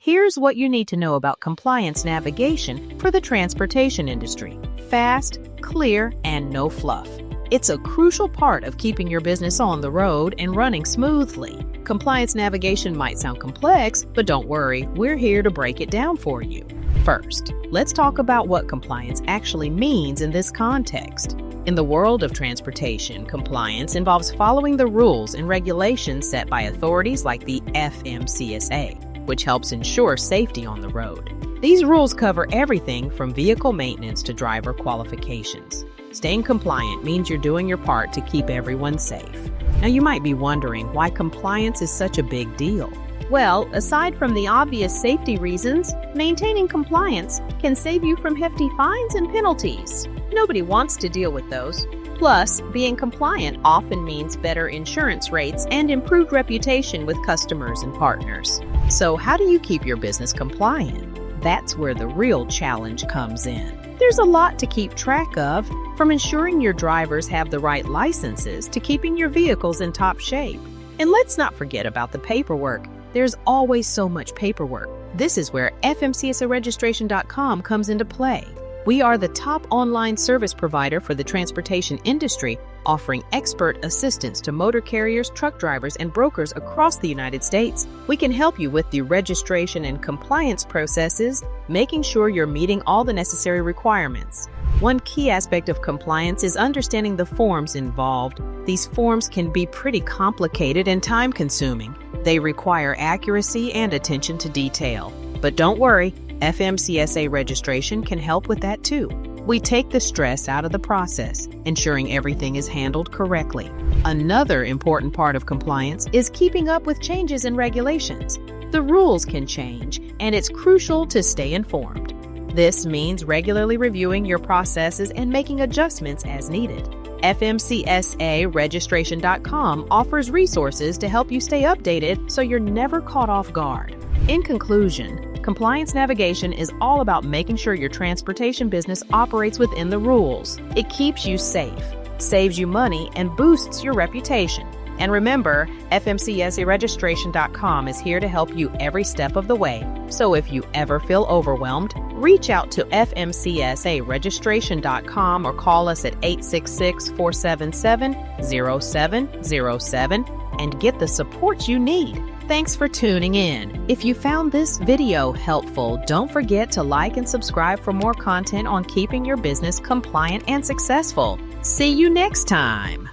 Here's what you need to know about compliance navigation for the transportation industry. Fast, clear, and no fluff. It's a crucial part of keeping your business on the road and running smoothly. Compliance navigation might sound complex, but don't worry, we're here to break it down for you. First, let's talk about what compliance actually means in this context. In the world of transportation, compliance involves following the rules and regulations set by authorities like the FMCSA, which helps ensure safety on the road. These rules cover everything from vehicle maintenance to driver qualifications. Staying compliant means you're doing your part to keep everyone safe. Now you might be wondering why compliance is such a big deal. Well, aside from the obvious safety reasons, maintaining compliance can save you from hefty fines and penalties. Nobody wants to deal with those. Plus, being compliant often means better insurance rates and improved reputation with customers and partners. So how do you keep your business compliant? That's where the real challenge comes in. There's a lot to keep track of, from ensuring your drivers have the right licenses to keeping your vehicles in top shape. And let's not forget about the paperwork. There's always so much paperwork. This is where FMCSA comes into play. We are the top online service provider for the transportation industry, offering expert assistance to motor carriers, truck drivers, and brokers across the United States. We can help you with the registration and compliance processes, making sure you're meeting all the necessary requirements. One key aspect of compliance is understanding the forms involved. These forms can be pretty complicated and time-consuming. They require accuracy and attention to detail. But don't worry, FMCSA registration can help with that too. We take the stress out of the process, ensuring everything is handled correctly. Another important part of compliance is keeping up with changes in regulations. The rules can change, and it's crucial to stay informed. This means regularly reviewing your processes and making adjustments as needed. FMCSA Registration.com offers resources to help you stay updated so you're never caught off guard. In conclusion, compliance navigation is all about making sure your transportation business operates within the rules. It keeps you safe, saves you money, and boosts your reputation. And remember, FMCSA Registration.com is here to help you every step of the way. So if you ever feel overwhelmed, reach out to FMCSA Registration.com or call us at 866-477-0707 and get the support you need. Thanks for tuning in. If you found this video helpful, don't forget to like and subscribe for more content on keeping your business compliant and successful. See you next time.